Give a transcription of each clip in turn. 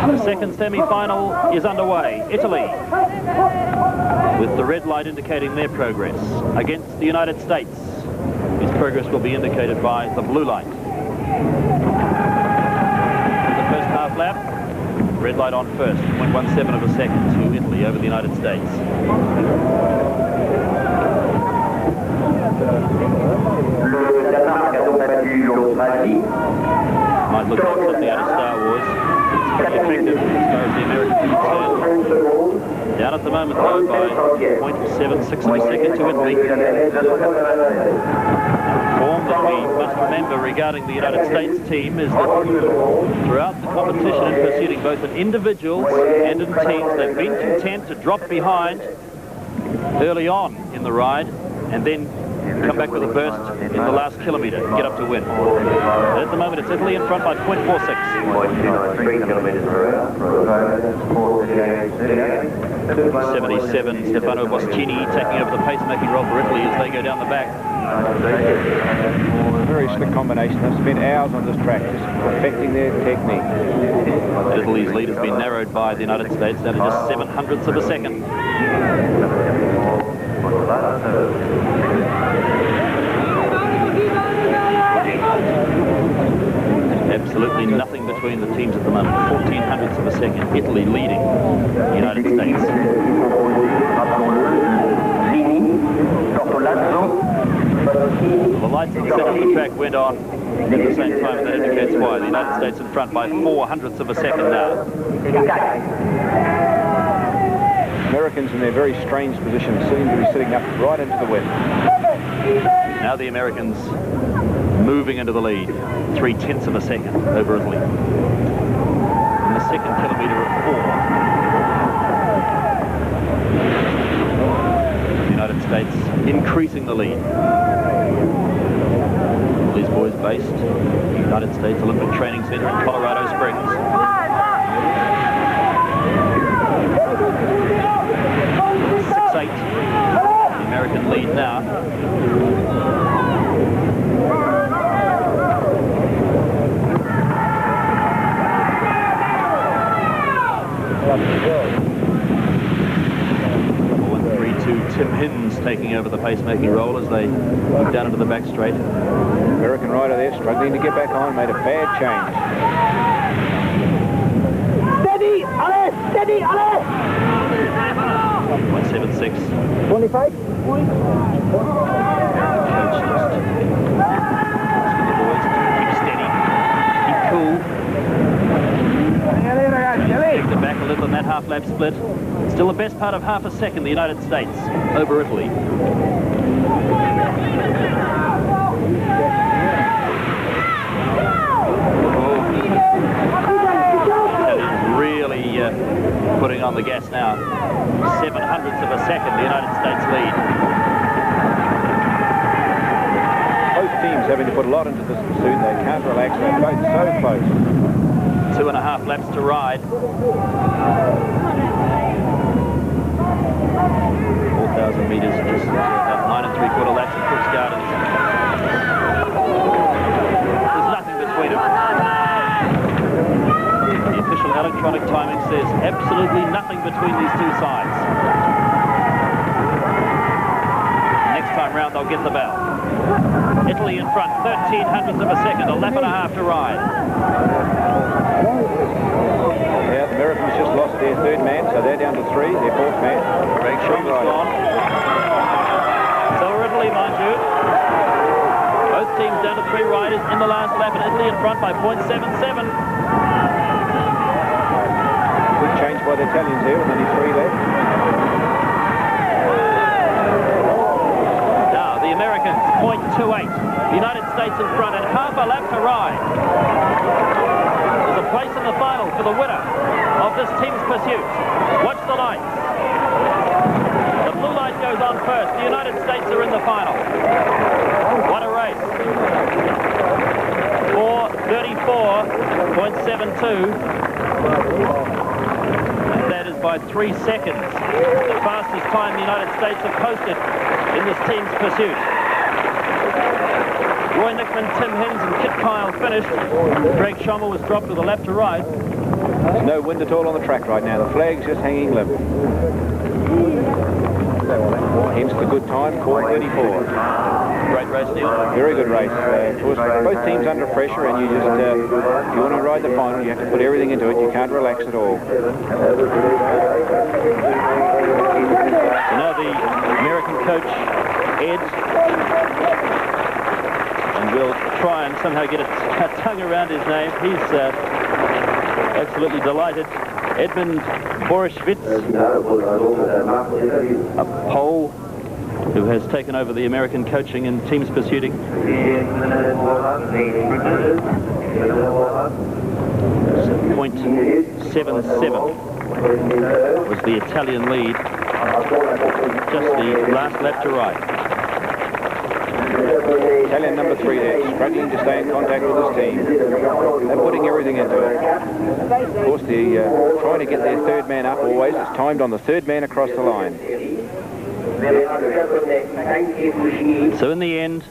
The second semi-final is underway. Italy, with the red light indicating their progress, against the United States, whose progress will be indicated by the blue light. The first half lap, red light on first, 0.17 of a second to Italy over the United States. Might look like something out of Star Wars. It's pretty effective as far as the Americans are concerned. Down at the moment, though, by 0.76 of a second to Italy. Form that we must remember regarding the United States team is that throughout the competition in proceeding both in individuals and in teams, they've been content to drop behind early on in the ride and then come back with a burst in the last kilometre and get up to win. But at the moment, it's Italy in front by 0.46. 77, Stefano Boscini taking over the pacemaking role for Italy as they go down the back. A very slick combination. They've spent hours on this track just perfecting their technique. Italy's lead has been narrowed by the United States down to just 0.07 of a second. Absolutely nothing between the teams at the moment. 0.14 of a second. Italy leading the United States. The lights in the center of the track went on at the same time. That indicates why. The United States in front by 0.04 of a second now. Americans in their very strange position seem to be sitting up right into the wind. Now the Americans moving into the lead. 0.3 of a second over Italy. In the second kilometre at 4. The United States increasing the lead. These boys based the United States Olympic Training Center in Colorado Springs. 6-8. The American lead now. Tim Hinds taking over the pacemaking role as they move down into the back straight. American rider there struggling to get back on, made a bad change. Steady, allez, steady, allez! 1.76. 25. Coach just asking the boys to keep steady, keep cool. Take them back a little in that half-lap split. Still the best part of half a second, the United States over Italy. Really putting on the gas now. 0.07 of a second, the United States lead. Both teams having to put a lot into this pursuit. They can't relax. They're both so close. 2.5 laps to ride. 4,000 metres, just about 9 3/4 laps at Crooks Gardens. There's nothing between them. The official electronic timing says absolutely nothing between these two sides. Next time round they'll get the bell. Italy in front, 0.13 of a second, a lap and a half to ride. Yeah, the Americans just lost their third man, so they're down to 3, their fourth man. Greg Shaw's gone. So are Italy, mind you. Both teams down to 3 riders in the last lap, and Italy in front by 0.77. Good change by the Italians here, with only 3 left. Now, the Americans, 0.28. The United States in front, and half a lap to ride. There's a place in the final for the winner of this team's pursuit. Watch the lights. The blue light goes on first. The United States are in the final. What a race. 4:34.72. And that is by 3 seconds. The fastest time the United States have posted in this team's pursuit. Roy Nickman, Tim Hins and Kit Kyle finished. Greg Schommel was dropped with a lap to right. There's no wind at all on the track right now. The flag's just hanging limp. Hence the good time, call 34. Great race, Neil. Very good race. Of course, both teams under pressure, and you just, if you want to ride the final, you have to put everything into it. You can't relax at all. So now the American coach, Ed, and we'll try and somehow get a tongue around his name. He's absolutely delighted. Edmund Borishvitz, a Pole who has taken over the American coaching in teams pursuing. 0.77 was the Italian lead. Just the last lap to right. Italian number 3 there, struggling to stay in contact with his team. They're putting everything into it. Of course, they're trying to get their third man up always. It's timed on the third man across the line. So in the end,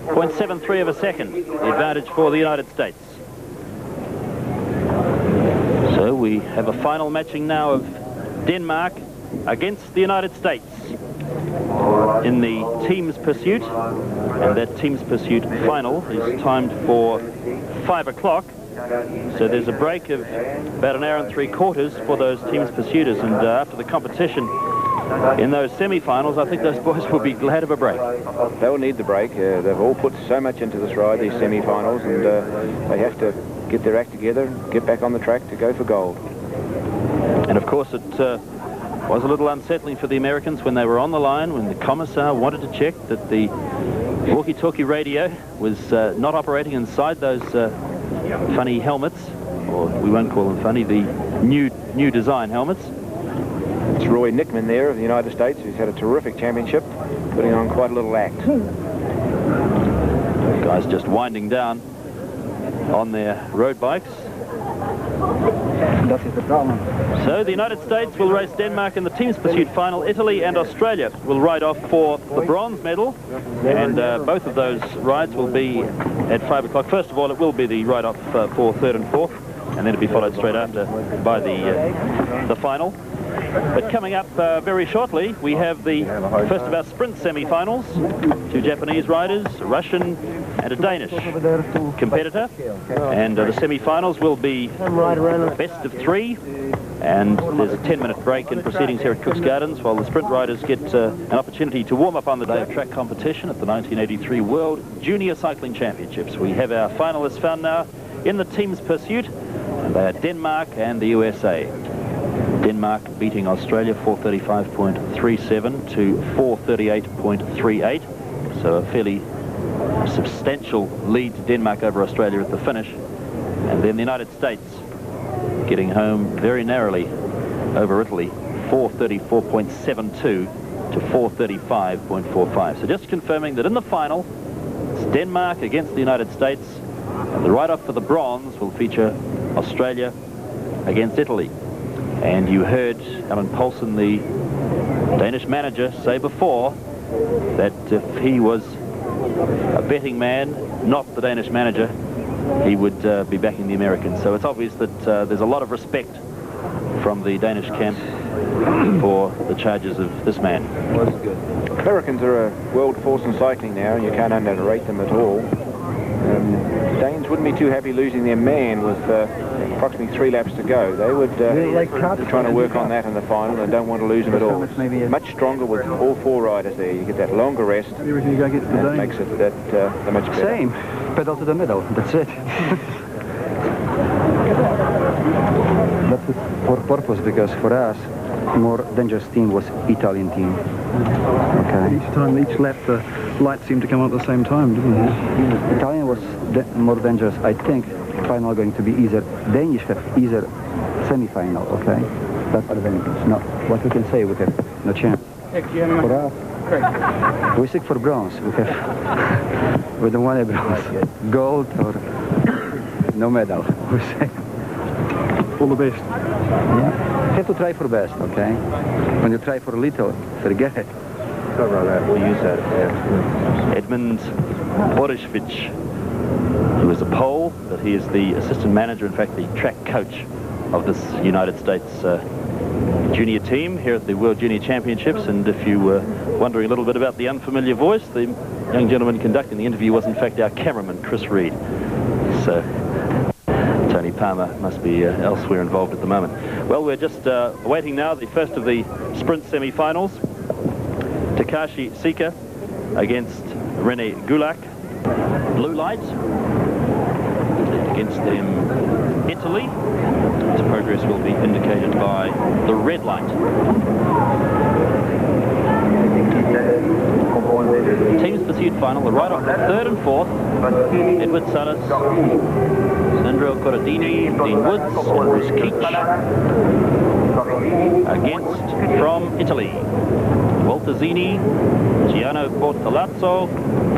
0.73 of a second, the advantage for the United States. So we have a final matching now of Denmark against the United States in the team's pursuit, and that team's pursuit final is timed for 5 o'clock. So there's a break of about an hour and 3/4 for those team's pursuiters, and after the competition in those semi-finals, I think those boys will be glad of a break. They'll need the break. They've all put so much into this ride, these semi-finals, and they have to get their act together, get back on the track to go for gold. And of course it was a little unsettling for the Americans when they were on the line, when the commissar wanted to check that the walkie-talkie radio was not operating inside those funny helmets, or we won't call them funny, the new design helmets. It's Roy Nickman there of the United States, who's had a terrific championship, putting on quite a little act. The guys just winding down on their road bikes. That is the problem. So the United States will race Denmark in the team's pursuit final. Italy and Australia will ride off for the bronze medal, and both of those rides will be at 5 o'clock. First of all, it will be the ride off for 3rd and 4th, and then it'll be followed straight after by the final. But coming up very shortly, we have the first of our sprint semi-finals. 2 Japanese riders, a Russian and a Danish competitor. And the semi-finals will be best of 3. And there's a 10-minute break in proceedings here at Cook's Gardens while the sprint riders get an opportunity to warm up on the day of track competition at the 1983 World Junior Cycling Championships. We have our finalists found now in the team's pursuit, and they are Denmark and the USA. Denmark beating Australia 435.37 to 438.38. So a fairly substantial lead to Denmark over Australia at the finish. And then the United States getting home very narrowly over Italy, 434.72 to 435.45. So just confirming that in the final, it's Denmark against the United States, and the ride-off for the bronze will feature Australia against Italy. And you heard Alan Poulsen, the Danish manager, say before that if he was a betting man, not the Danish manager, he would be backing the Americans. So it's obvious that there's a lot of respect from the Danish camp for the charges of this man. Americans are a world force in cycling now, and you can't underrate them at all. Danes wouldn't be too happy losing their man with approximately 3 laps to go. They would be trying to work on that in the final and don't want to lose them at all. Much stronger with all 4 riders there. You get that longer rest, and it makes it that much better. Same. Pedal to the middle. That's it. That's it for purpose, because for us, more dangerous team was Italian team. Okay. Each time, each lap, the lights seemed to come out at the same time, didn't it? Italian was more dangerous. I think final going to be easier. Danish have easier semi-final. Okay. That's advantage. No, what we can say, we have no chance. For us, we seek for bronze. We don't want a bronze. Gold or no medal. We say. All the best. Yeah. You have to try for best, okay? When you try for little, forget it. We'll use that. Edmund Borishvich. He was a Pole, but he is the assistant manager, in fact, the track coach of this United States junior team here at the World Junior Championships. And if you were wondering a little bit about the unfamiliar voice, the young gentleman conducting the interview was, in fact, our cameraman, Chris Reed. So Tony Palmer must be elsewhere involved at the moment. Well, we're just awaiting now the first of the sprint semi-finals. Takashi Sika against René Gulak. Blue light. Against them, Italy. His progress will be indicated by the red light. Teams pursuit final, the right off the third and fourth. Edward Salas, Sandro Corradini, Dean Woods, and Bruce Keach. Against, from Italy, Walter Zini, Giano Bortolazzo,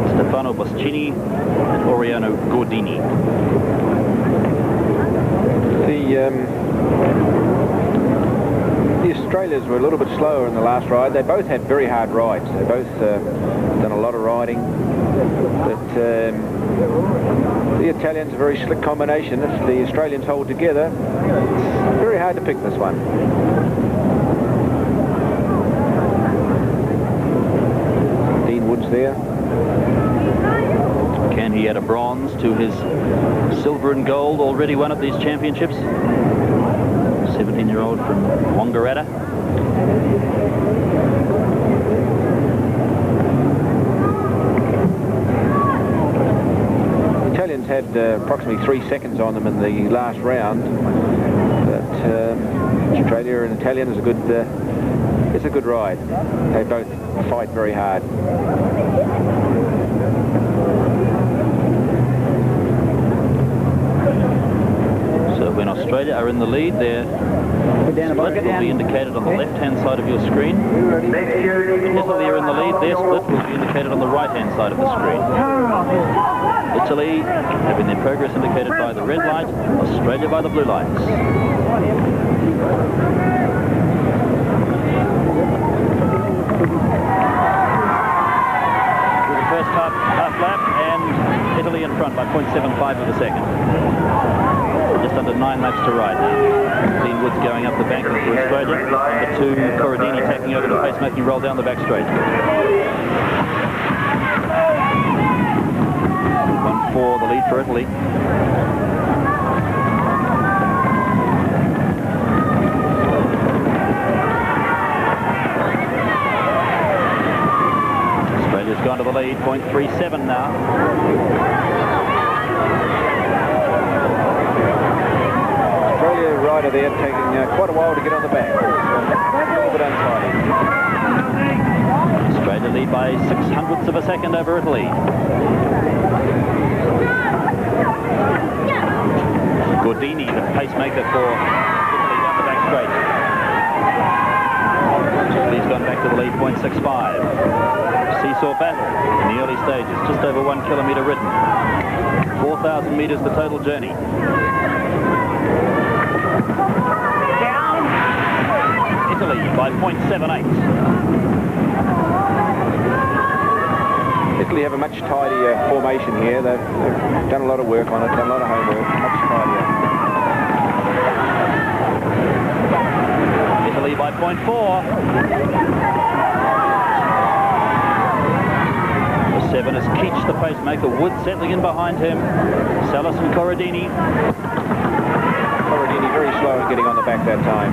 Stefano Boschini, and Oriano Gordini. The Australians were a little bit slower in the last ride. They both had very hard rides. They both done a lot of riding. But the Italians, a very slick combination. If the Australians hold together, it's very hard to pick this one. Dean Woods there. Can he add a bronze to his silver and gold already won at these championships? 17-year-old from Wangaratta. The Italians had approximately 3 seconds on them in the last round. But Australia and Italian is a good, it's a good ride. They both fight very hard. When Australia are in the lead, their split will be indicated on the left-hand side of your screen. When Italy are in the lead, their split will be indicated on the right-hand side of the screen. Italy having their progress indicated by the red light, Australia by the blue lights. Through the first half lap, and Italy in front by 0.75 of a second. Just under 9 laps to ride now. Dean Woods going up the bank for Australia. Number 2, Corradini taking over the pacemaking roll down the back straight. 1-4 the lead for Italy. Australia's gone to the lead, 0.37 now. Rider there taking quite a while to get on the back. A little bit untidy. Australia lead by 0.06 of a second over Italy. Gordini, the pacemaker for Italy down the back straight. Italy's gone back to the lead, 0.65. Seesaw battle in the early stages, just over 1 kilometre ridden. 4,000 metres the total journey. Italy by 0.78. Italy have a much tidier formation here. They've done a lot of work on it, done a lot of homework, much tidier. Italy by 0.4. The 7 is Keach, the pacemaker. Wood settling in behind him. Salas and Corradini. Corradini very slow in getting on the back that time.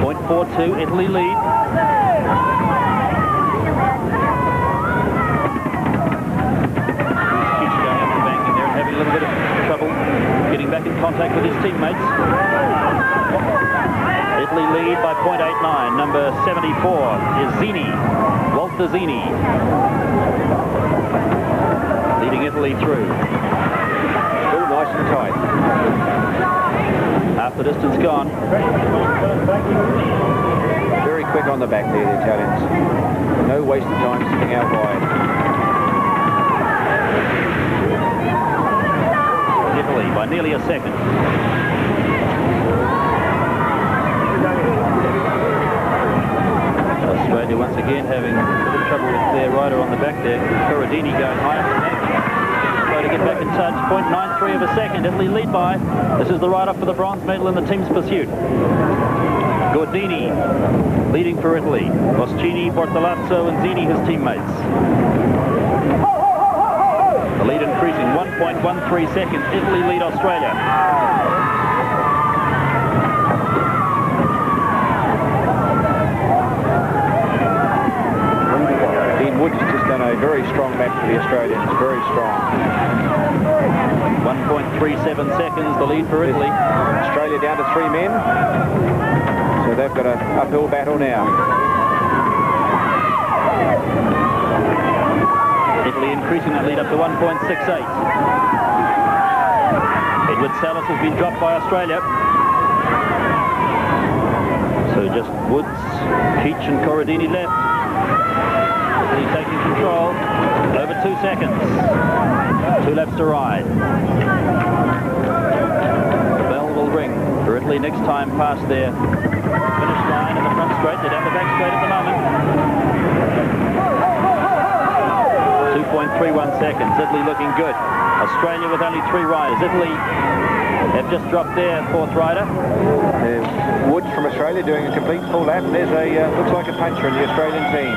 0.42, Italy lead. Keach going up the bank in there and having a little bit of trouble getting back in contact with his teammates. Italy lead by 0.89. Number 74 is Zini, Walter Zini. Leading Italy through. Still nice and tight. Half the distance gone. Very quick on the back there, the Italians. No waste of time sitting out wide. Italy by nearly a second. Australia Australia once again having a bit of trouble with their rider on the back there. Corradini going higher than that. To get back in touch, 0.93 of a second. Italy lead by. This is the rider for the bronze medal in the team's pursuit. Gordini leading for Italy. Moschini, Bortolazzo and Zini his teammates. The lead increasing, 1.13 seconds. Italy lead Australia. Woods has just done a very strong lap for the Australians, very strong. 1.37 seconds, the lead for Italy. Australia down to 3 men, so they've got an uphill battle now. Italy increasing that lead up to 1.68. Edward Salas has been dropped by Australia. So just Woods, Keach and Corradini left. He's taking control. Over 2 seconds. 2 laps to ride. The bell will ring for Italy next time past their finish line in the front straight. They're down the back straight at the moment. 2.31 seconds. Italy looking good. Australia with only 3 riders. Italy have just dropped their 4th rider. Woods from Australia doing a complete full lap. And there's a looks like a puncher in the Australian team.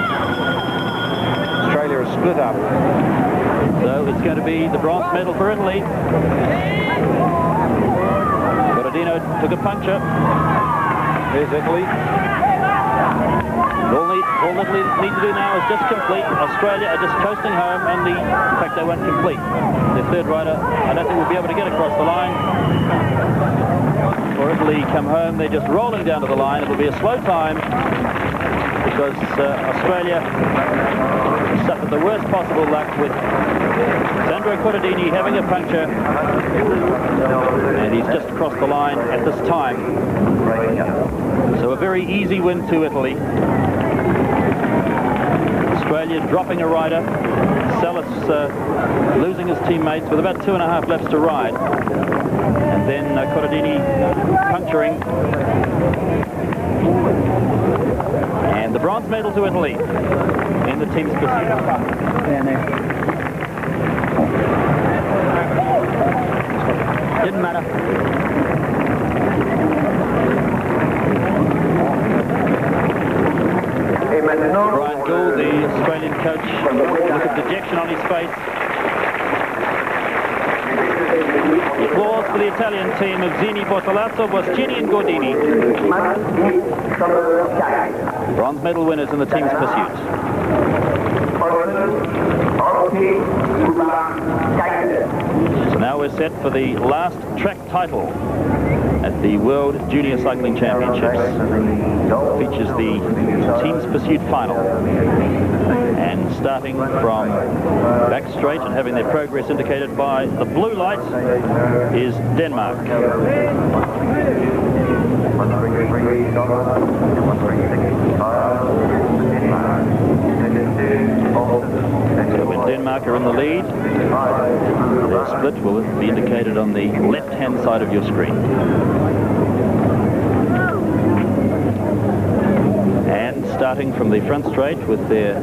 Australia is split up. So it's going to be the bronze medal for Italy. Corradino took a puncture. There's Italy. All Italy need to do now is just complete. Australia are just coasting home, and in fact they won't complete. Their 3rd rider, I don't think will be able to get across the line. For Italy come home, they're just rolling down to the line. It'll be a slow time because Australia suffered the worst possible luck with Sandro Corradini having a puncture, and he's just crossed the line at this time. So a very easy win to Italy. Australia dropping a rider. Salas losing his teammates with about 2.5 laps to ride. And then Corradini puncturing. And the bronze medal to Italy in the team's pursuit. Didn't matter. Brian Gould, the Australian coach, look of dejection on his face. Applause for the Italian team of Zini, Bortolazzo, Moschini and Gordini. Bronze medal winners in the team's pursuit. So now we're set for the last track title at the World Junior Cycling Championships. Features the team's pursuit final. And starting from back straight and having their progress indicated by the blue light is Denmark. So when Denmark are in the lead, their split will be indicated on the left-hand side of your screen. And starting from the front straight with their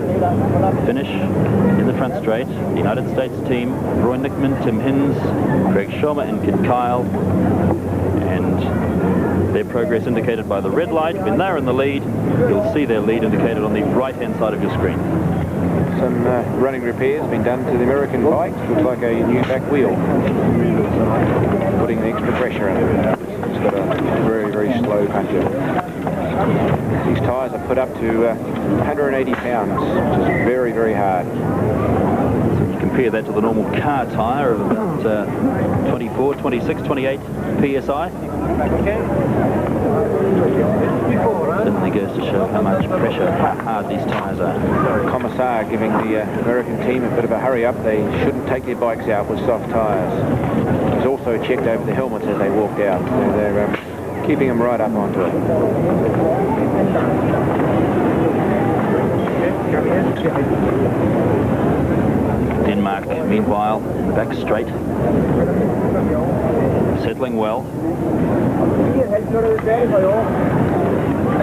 finish in the front straight, the United States team, Roy Nickman, Tim Hins, Craig Schormer and Kid Kyle. And their progress indicated by the red light. When they're in the lead, you'll see their lead indicated on the right-hand side of your screen. Some running repairs been done to the American bike. Looks like a new back wheel. Putting the extra pressure in it. It's got a very, very slow puncher. These tyres are put up to 180 pounds, which is very, very hard. So you compare that to the normal car tyre of about 24, 26, 28 PSI. Certainly goes to show how much pressure, how hard these tyres are. Commissar giving the American team a bit of a hurry up. They shouldn't take their bikes out with soft tyres. It was also checked over the helmets as they walked out. So they're keeping them right up onto it. Denmark, meanwhile, in the back straight. Settling well.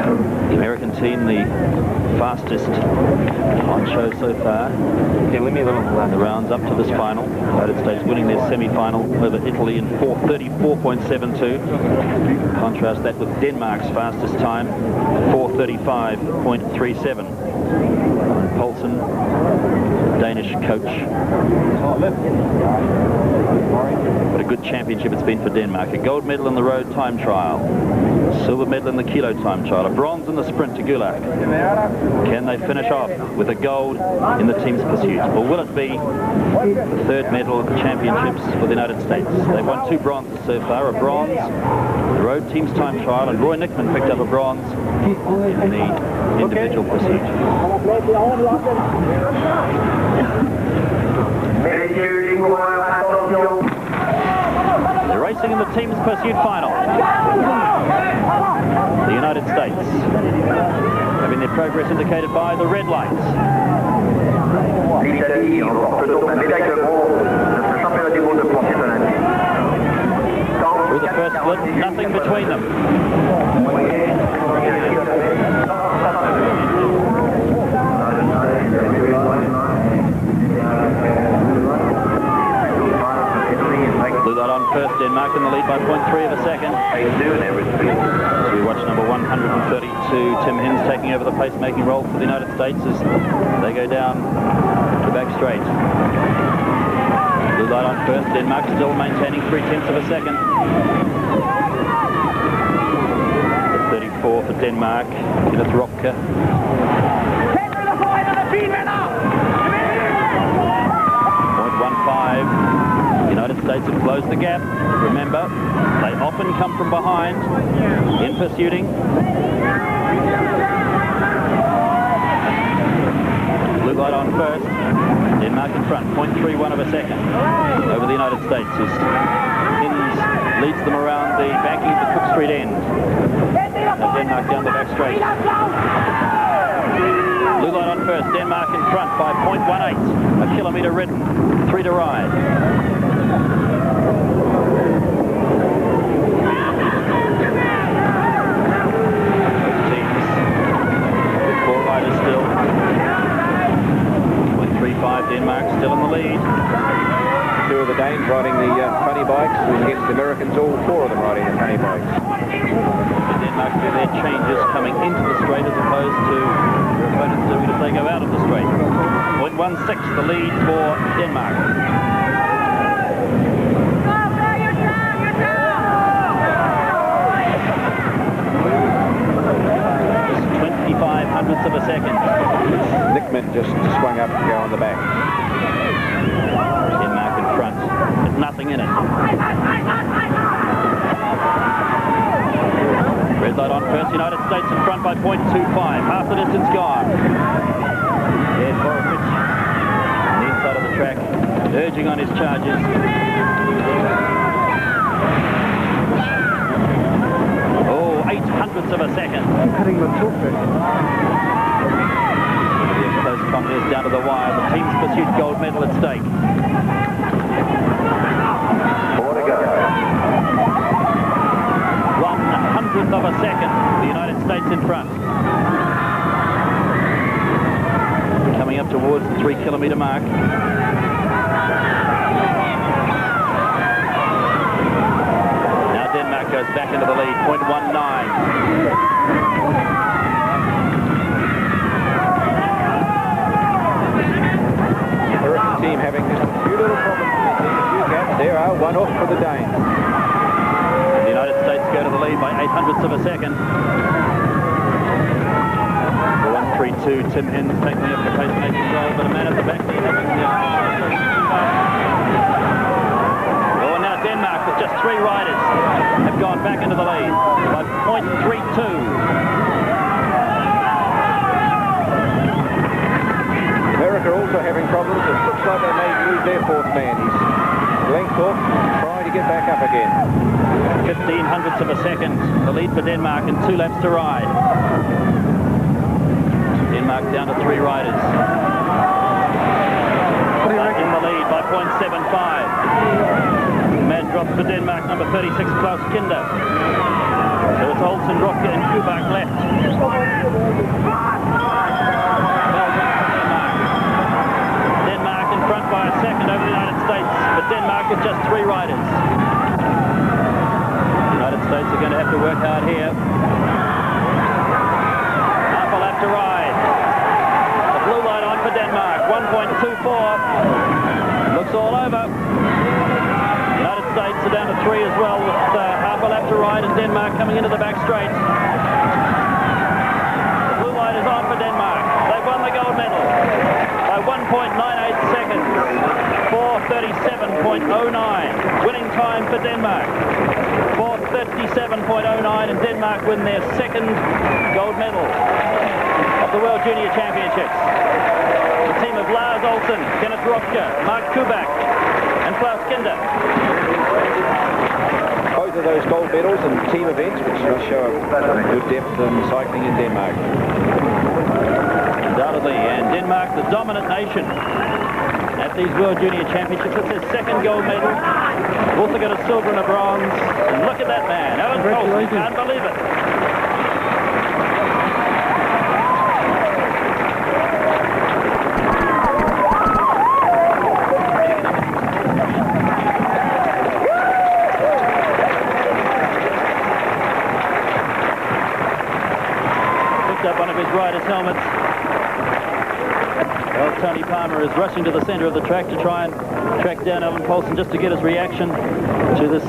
The American team, the fastest on show so far. Yeah, leave me a little The rounds up to this final. United States winning their semi-final over Italy in 4:34.72. Contrast that with Denmark's fastest time, 4:35.37. Olsen, Danish coach. What a good championship it's been for Denmark. A gold medal in the road time trial. Silver medal in the kilo time trial. A bronze in the sprint to Kubach. Can they finish off with a gold in the team's pursuit? Or will it be the third medal at the championships for the United States? They've won 2 bronzes so far. A bronze in the road team's time trial, and Roy Nickman picked up a bronze in the individual pursuit. They're racing in the team's pursuit final. The United States having their progress indicated by the red lights. Through the first split, nothing between them. Blue light on first, Denmark in the lead by 0.3 of a second. As we watch number 132, Tim Hins taking over the pacemaking role for the United States as they go down the back straight. Blue light on first, Denmark still maintaining 0.3 of a second. 34 for Denmark, Kenneth Røpke. 0.15. United States have closed the gap. Remember, they often come from behind in pursuing. Blue light on first. Denmark in front, 0.31 of a second over the United States as Hins leads them around the banking of the Cook Street end. Now Denmark down the back straight. Blue light on first. Denmark in front by 0.18. A kilometre ridden. 3 to ride. Still 0.35. Denmark still in the lead. 2 of the Danes riding the funny bikes against the Americans, all 4 of them riding the funny bikes. Denmark do their changes coming into the straight as opposed to their opponents doing it if they go out of the straight. 0.16 the lead for Denmark. 0.25 of a second. Nickman just swung up and go on the back. Denmark in front. There's nothing in it. Red light on first. United States in front by 0.25. Half the distance gone. There's Borowicz on the inside of the track, urging on his charges. Oh, 0.08 of a second. Cutting the toothpick. Those companies down to the wire. The team's pursuit gold medal at stake. 4 to go. 1/100th of a second. The United States in front. Coming up towards the 3 kilometre mark. Now Denmark goes back into the lead. 0.19. Team having just a few little problems, a few gaps. There are 1 off for the Danes. The United States go to the lead by 0.08 of a second. The 132, Tim Hins taking up the pacemaking role, but a man at the back there having the... Oh, now Denmark with just 3 riders have gone back into the lead by 0.32. America also having problems. It looks like they may lose their 4th man. He's length off, trying to get back up again. 0.15 of a second. The lead for Denmark and 2 laps to ride. Denmark down to 3 riders. In the lead by 0.75. Mad drop for Denmark, number 36, Klaus Kynde. So it's Olsen, Røpke and Kubach left. Denmark in front by a second over the United States, but Denmark with just 3 riders. The United States are going to have to work hard here. Half a lap to ride. The blue light on for Denmark, 1.24. Looks all over. The United States are down to 3 as well, with half a lap to ride, and Denmark coming into the back straight. The blue light is on for Denmark. They've won the gold medal by 1.98 seconds. 4:37.09. Winning time for Denmark. 4:37.09, and Denmark win their 2nd gold medal of the World Junior Championships. The team of Lars Olsen, Kenneth Røpke, Kubach and Klaus Kynde. Both of those gold medals in team events, which will show a good depth in cycling in Denmark. Undoubtedly, and Denmark, the dominant nation at these World Junior Championships. It's their 2nd gold medal. They've also got a silver and a bronze. And look at that man, Olsen, can't believe it. Up one of his riders' helmets. Well, Tony Palmer is rushing to the centre of the track to try and track down Alan Poulsen just to get his reaction to this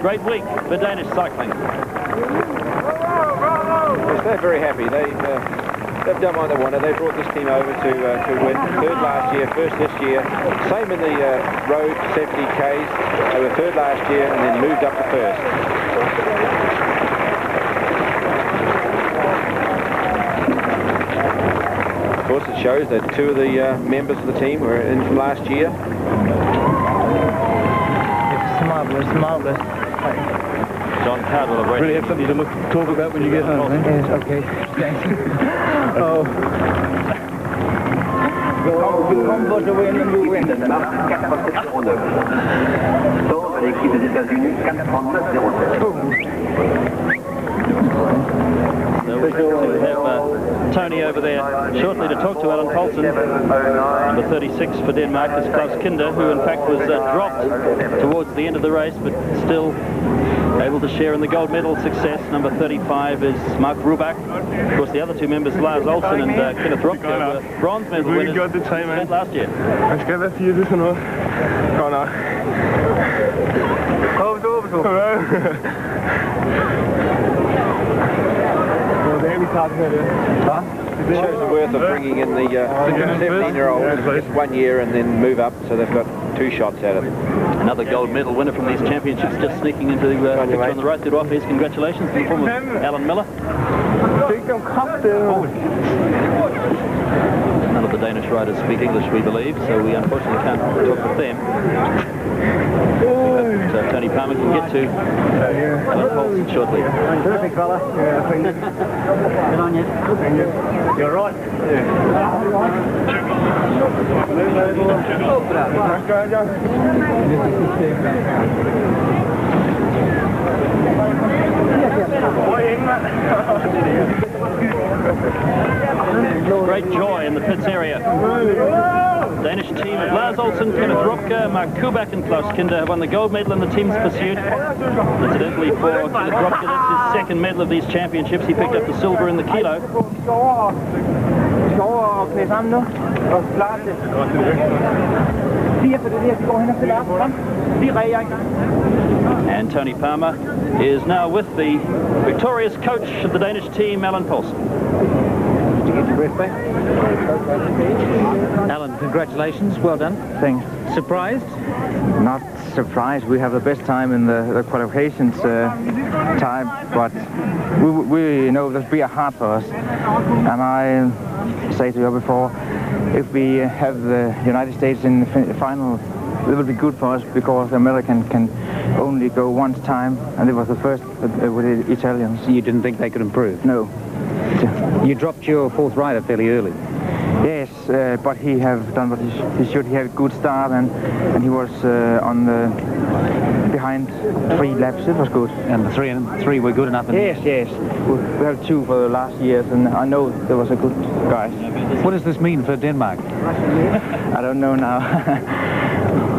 great week for Danish cycling. Yes, they're very happy. They've done what they wanted. They brought this team over to win. 3rd last year, 1st this year. Same in the road 70Ks. They were 3rd last year and then moved up to 1st. Of course, it shows that 2 of the members of the team were in from last year. It's marvelous, marvelous. John Cardwell of Really have something to talk about when you get home, eh? Yes, okay. Thanks. Oh. We come for the win and we win. So we'll have Tony over there shortly to talk to Alan Poulsen. Number 36 for Denmark is Klaus Kynde, who in fact was dropped towards the end of the race, but still able to share in the gold medal success. Number 35 is Kubach. Of course, the other 2 members, Lars Olsen and Kenneth Røpke, were bronze medal winners last year. Jeg skal være 4 sådan noget. Godt nok. It shows the worth of bringing in the 17-year-old in just 1 year and then move up, so they've got 2 shots at it. Another gold medal winner from these championships just sneaking into the picture on the right there to offer his congratulations in the form of Alan Miller. None of the Danish riders speak English, we believe, so we unfortunately can't talk with them. So Tony Palmer can get to Alan Poulsen shortly. Perfect, fella. Yeah, thank you. Good on you. Thank you. You're right. Great joy in the pits area. Danish team of Lars Olsen, Kenneth Røpke, Kubach and Klaus Kynde have won the gold medal in the team's pursuit. Incidentally, for Kenneth Røpke, that's his 2nd medal of these championships. He picked up the silver in the kilo. And Tony Palmer is now with the victorious coach of the Danish team, Alan Poulsen. Alan, congratulations. Well done. Thanks. Surprised? Not surprised. We have the best time in the qualifications time, but we know that'll be hard for us. And I say to you before, if we have the United States in the final, it will be good for us because the American can only go one time, and it was the first with the Italians. You didn't think they could improve? No. You dropped your 4th rider fairly early. Yes, but he have done what he should. He had a good start, and he was on the behind 3 laps. It was good. And the 3 and 3 were good enough. Yes, yes. We have 2 for the last years, and I know there was a good guy. What does this mean for Denmark? I don't know now.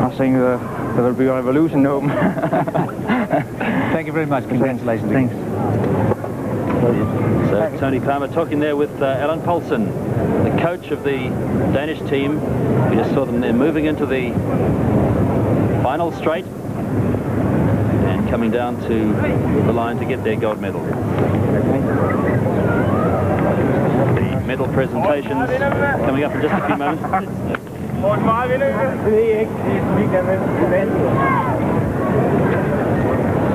I think there will be a revolution home. Thank you very much. Congratulations. Thanks. So Tony Palmer talking there with Alan Poulsen, the coach of the Danish team. We just saw them there moving into the final straight and coming down to the line to get their gold medal. The medal presentations coming up in just a few moments.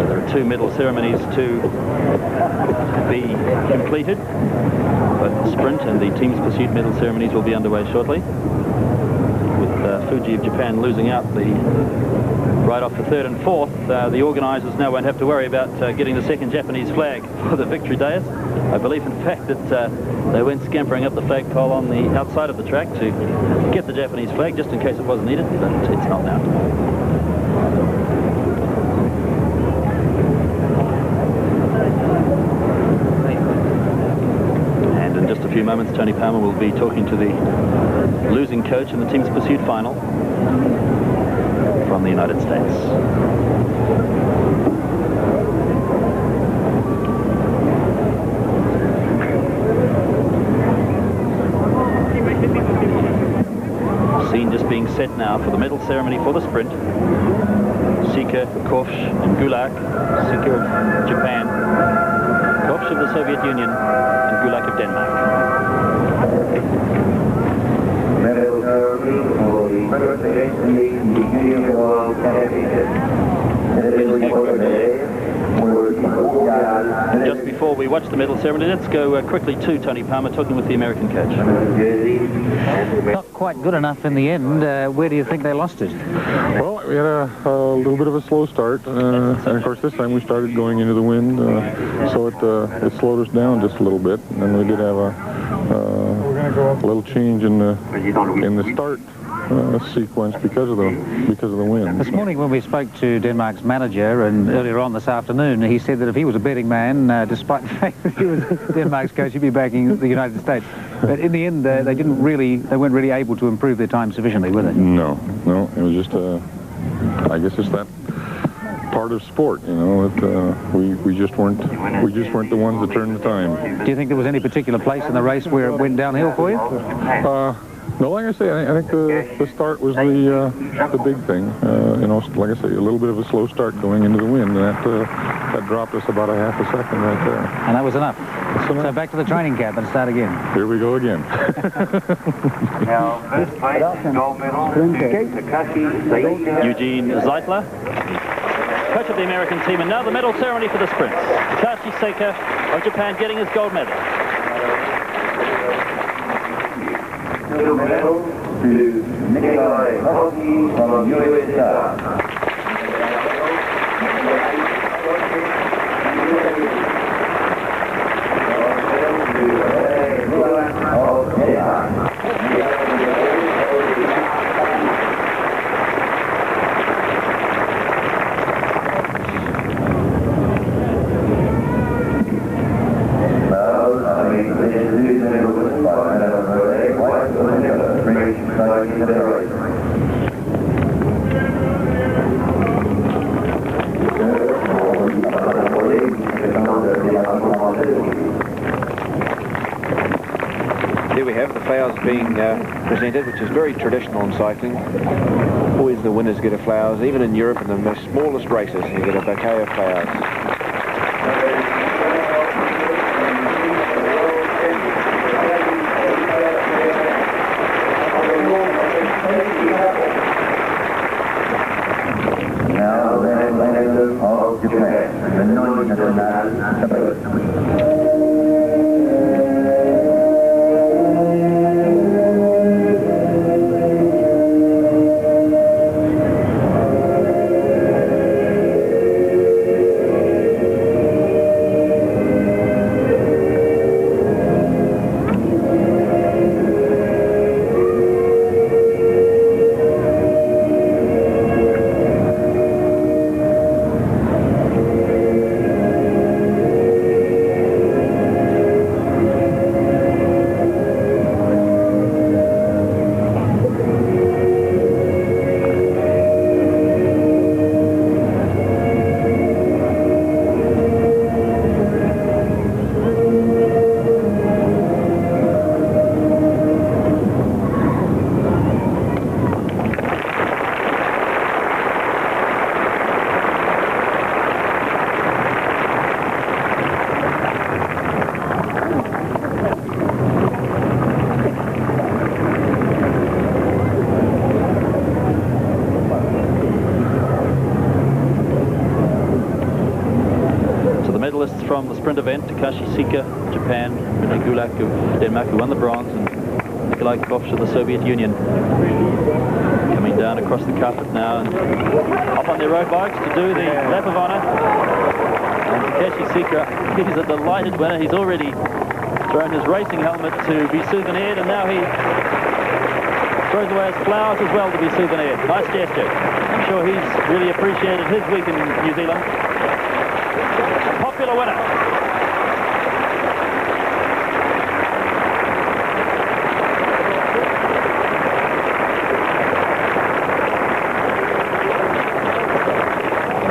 There are 2 medal ceremonies to be completed. Both the sprint and the team's pursuit medal ceremonies will be underway shortly, with Fuji of Japan losing out the right off the 3rd and 4th. The organisers now won't have to worry about getting the 2nd Japanese flag for the victory dais. I believe, in fact, that they went scampering up the flagpole on the outside of the track to get the Japanese flag, just in case it wasn't needed, but it's not now. And in just a few moments, Tony Palmer will be talking to the losing coach in the team's pursuit final from the United States. Scene just being set now for the medal ceremony for the sprint. Sika, Korsch and Kubach. Sika of Japan, Korsch of the Soviet Union, and Kubach of Denmark. Medal ceremony for the first against the Union World Just before we watch the medal ceremony, let's go quickly to Tony Palmer talking with the American coach. Not quite good enough in the end. Where do you think they lost it? Well, we had a little bit of a slow start, and of course this time we started going into the wind, so it slowed us down just a little bit, and then we did have a little change in the start sequence because of the wind. This morning when we spoke to Denmark's manager, and earlier on this afternoon, he said that if he was a betting man, despite the fact that he was Denmark's coach, he'd be backing the United States. But in the end, they weren't really able to improve their time sufficiently, were they? No, it was just I guess it's that part of sport, you know. We just weren't the ones that turned the time. Do you think there was any particular place in the race where it went downhill for you? No, like I say, I think the start was the big thing. You know, like I say, a little bit of a slow start going into the wind, and that dropped us about a half a second right there. And that was enough. So back to the training camp and start again. Here we go again. Now, first place, gold medal, Eugene Zeitler, coach of the American team, and now the medal ceremony for the sprints. Takashi Seika of Japan getting his gold medal. Silver medal to Nikolai Hockey from USA. Here we have the flowers being presented, which is very traditional in cycling. Always the winners get a flowers, even in Europe in the most smallest races, you get a bouquet of flowers. Now, the of Japan, the non-national. medalists from the sprint event, Takashi Sika, Japan, Rene Gulak of Denmark, who won the bronze, and Nikolai Kovsh of the Soviet Union. Coming down across the carpet now and up on their road bikes to do the lap of honour. And Takashi Sika, he's a delighted winner. He's already thrown his racing helmet to be souvenired, and now he throws away his flowers as well to be souvenired. Nice gesture. I'm sure he's really appreciated his week in New Zealand. Popular winner.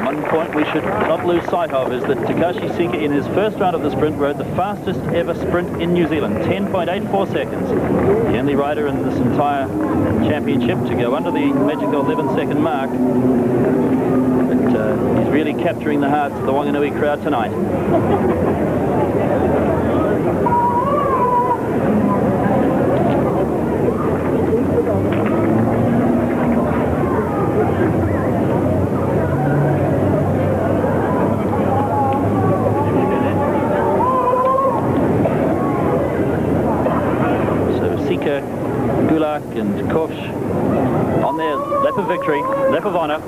One point we should not lose sight of is that Takashi Sika in his first round of the sprint rode the fastest ever sprint in New Zealand, 10.84 seconds. The only rider in this entire championship to go under the magical 11-second mark. But he's really capturing the hearts of the Wanganui crowd tonight. Gulak and Kovsh on their lap of victory, lap of honour.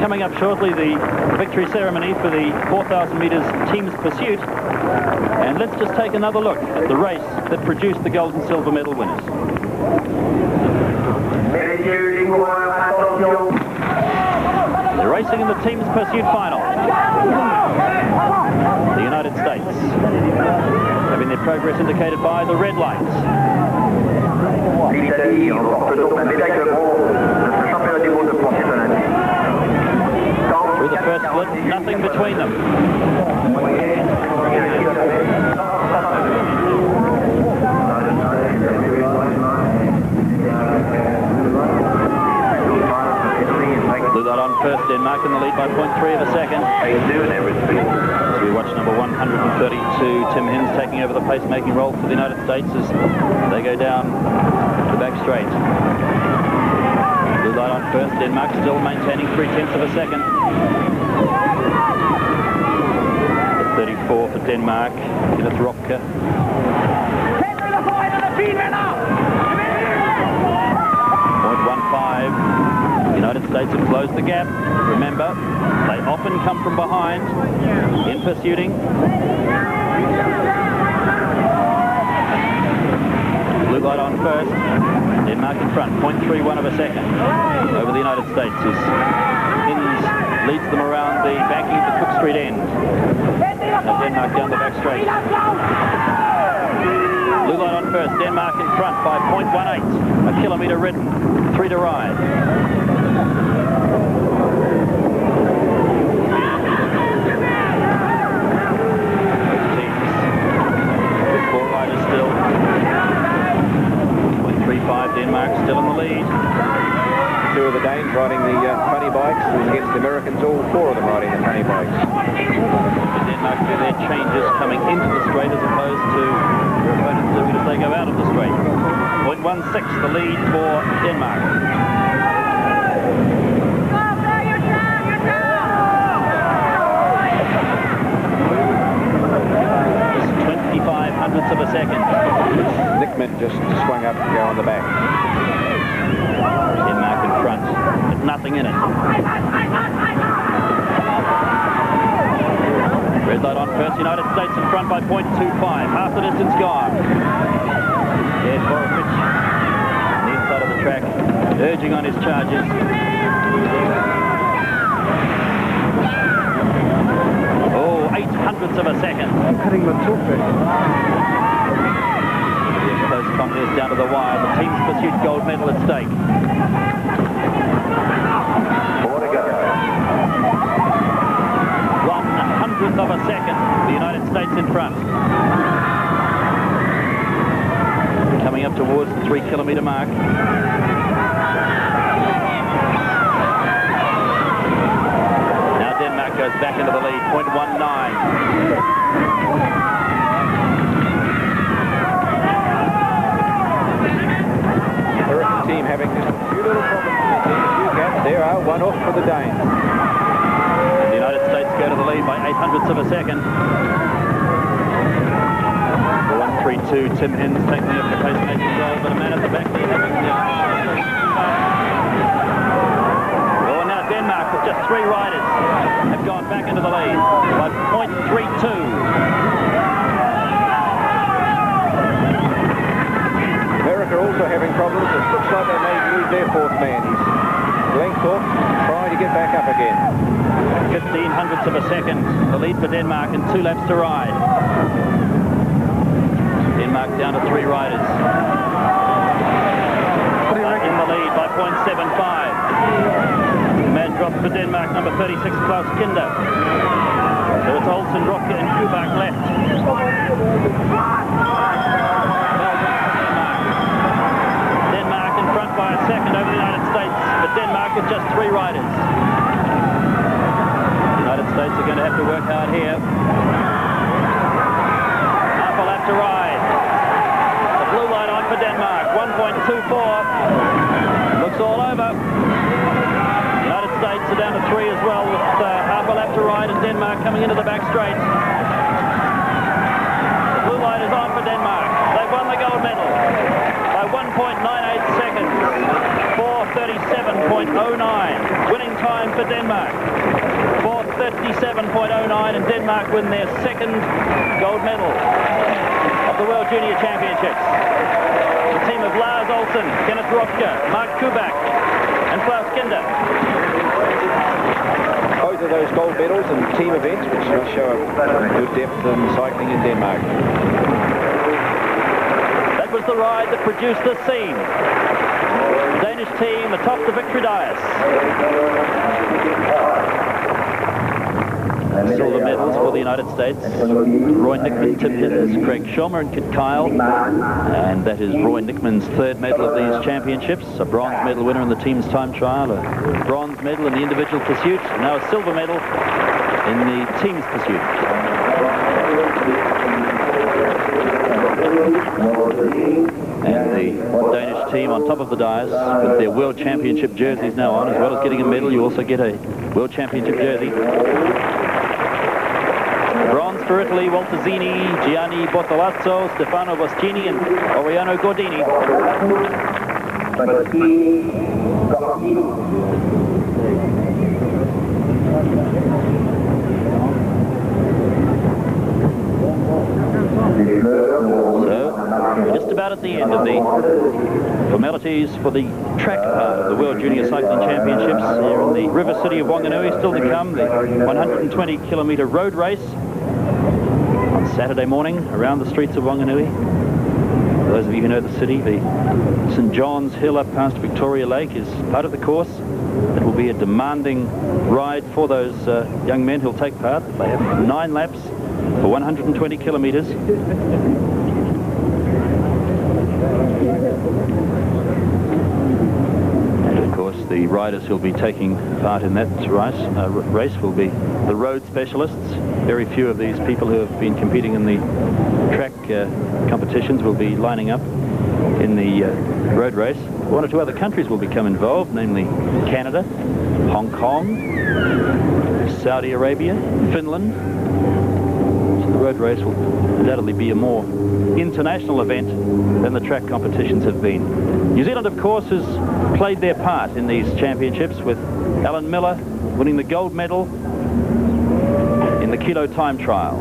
Coming up shortly, the victory ceremony for the 4,000 metres team's pursuit. And let's just take another look at the race that produced the gold and silver medal winners. They're racing in the team's pursuit final. The United States having their progress indicated by the red lights. L'Italie remporte donc la médaille de bronze de ce championnat du monde de plancher de l'année. Through the first split, nothing between them. Blue light on first, Denmark in the lead by 0.3 of a second. As we watch number 132, Tim Hins taking over the pacemaking role for the United States as they go down the back straight. Blue light on first, Denmark still maintaining 0.3 of a second. The 34 for Denmark, Kenneth Røpke. 0.15. The United States have closed the gap. Remember, they often come from behind in pursuing. Blue light on first. Denmark in front, 0.31 of a second over the United States as Hins leads them around the banking of the Cook Street end. Now Denmark down the back straight. Blue light on first, Denmark in front by 0.18. A kilometre ridden, 3 to ride. Both teams with 4 riders still. 0.35, Denmark still in the lead. 2 of the Danes riding the funny bikes, and against the Americans, all 4 of them riding the funny bikes. For Denmark do their changes coming into the straight as opposed to their opponents doing as they go out of the straight. 0.16, the lead for Denmark. Just 25 hundredths of a second. Nickman just swung up to go on the back. Denmark in front, but nothing in it. Red light on first, United States in front by 0.25, half the distance gone. Ed Borovich on the inside of the track, urging on his charges. Oh, 0.08 of a second. I'm cutting my toothpick. Close contest down to the wire. The team's pursuit gold medal at stake. 4 to go. 1/100th of a second. The United States in front. Coming up towards the 3 kilometre mark. Now Denmark goes back into the lead. 0.19. Team having just a few little problems. There are 1 off for the Danes. The United States go to the lead by 0.08 hundredths of a second. 1:32, Tim Hens taking up the pacemaking role, but a man at the back there having well, now Denmark with just 3 riders have gone back into the lead by 0.32. America also having problems. It looks like they may lose their 4th man. He's length off, trying to get back up again. 15 hundredths of a second. The lead for Denmark and 2 laps to ride. Denmark down to 3 riders. In the lead by 0.75. Man drops for Denmark, number 36, Klaus Kynde. So it's Olsen, Røpke and Kubach left. Denmark in front by a second over the United States, but Denmark with just 3 riders. The United States are going to have to work hard here. Half a lap to ride. The blue light on for Denmark, 1.24. Looks all over. The United States are down to 3 as well with half a lap to ride, and Denmark coming into the back straight. The blue light is on for Denmark. They've won the gold medal by 1.98 seconds. 4:37.09. Winning time for Denmark. 4:37.09, and Denmark win their 2nd gold medal of the World Junior Championships. The team of Lars, Olsen, Kenneth Røpke, Mark Kubach and Klaus Kynde. Both of those gold medals in team events, which must show a good depth in cycling in Denmark. That was the ride that produced this scene. The Danish team atop the victory dais. Silver medals for the United States. Roy Nickman, Tim Hens, Craig Schommer and Kit Kyle. And that is Roy Nickman's 3rd medal of these championships. A bronze medal winner in the team's time trial, a bronze medal in the individual pursuit, and now a silver medal in the team's pursuit. And the Danish team on top of the dais with their World Championship jerseys now on. As well as getting a medal, you also get a World Championship jersey. Bronze for Italy, Walter Zini, Gianni Bortolazzo, Stefano Boschini and Oriano Gordini. So, just about at the end of the formalities for the track part of the World Junior Cycling Championships here in the river city of Wanganui. Still to come, the 120-kilometre road race on Saturday morning around the streets of Wanganui. For those of you who know the city, the St. John's Hill up past Victoria Lake is part of the course. It will be a demanding ride for those young men who'll take part. They have 9 laps for 120 kilometres. And of course the riders who'll be taking part in that race will be the road specialists. Very few of these people who have been competing in the track competitions will be lining up in the road race. 1 or 2 other countries will become involved, namely Canada, Hong Kong, Saudi Arabia, Finland. So the road race will undoubtedly be a more international event than the track competitions have been. New Zealand, of course, has played their part in these championships, with Alan Miller winning the gold medal in the kilo time trial.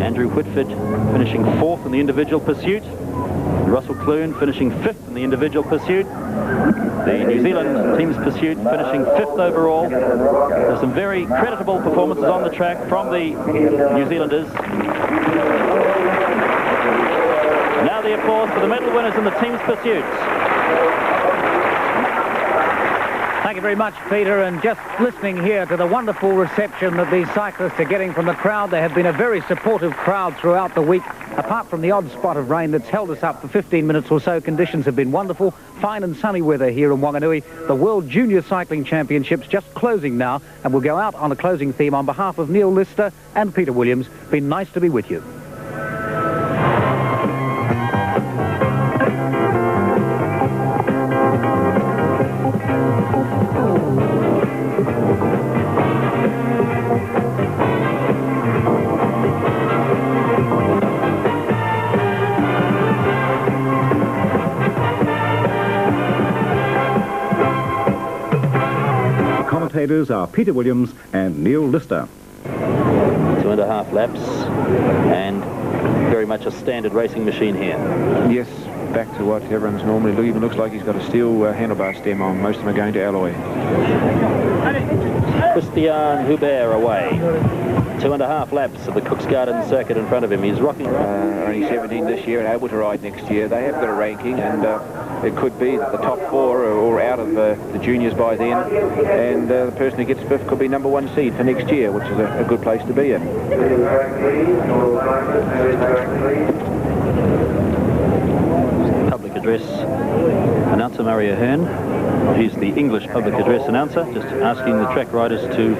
Andrew Whitford finishing 4th in the individual pursuit. Russell Clune finishing 5th in the individual pursuit. The New Zealand team's pursuit finishing 5th overall. There's some very creditable performances on the track from the New Zealanders. Now the applause for the medal winners in the team's pursuits. Thank you very much, Peter, and just listening here to the wonderful reception that these cyclists are getting from the crowd. They have been a very supportive crowd throughout the week. Apart from the odd spot of rain that's held us up for 15 minutes or so, conditions have been wonderful. Fine and sunny weather here in Wanganui. The World Junior Cycling Championships just closing now, and we'll go out on a closing theme on behalf of Neil Lister and Peter Williams. Been nice to be with you. spectators are Peter Williams and Neil Lister. 2.5 laps, and very much a standard racing machine here. Yes, back to what everyone's normally doing. Even looks like he's got a steel handlebar stem on. Most of them are going to alloy. Christian Hubert away. 2.5 laps of the Cooks Garden circuit in front of him. He's rocking. Only 17 this year and able to ride next year. They have got a ranking, and it could be that the top 4 are out of the juniors by then, and the person who gets 5th could be number 1 seed for next year, which is a good place to be in. Public address announcer Murray Ahern. He's the English public address announcer, just asking the track riders to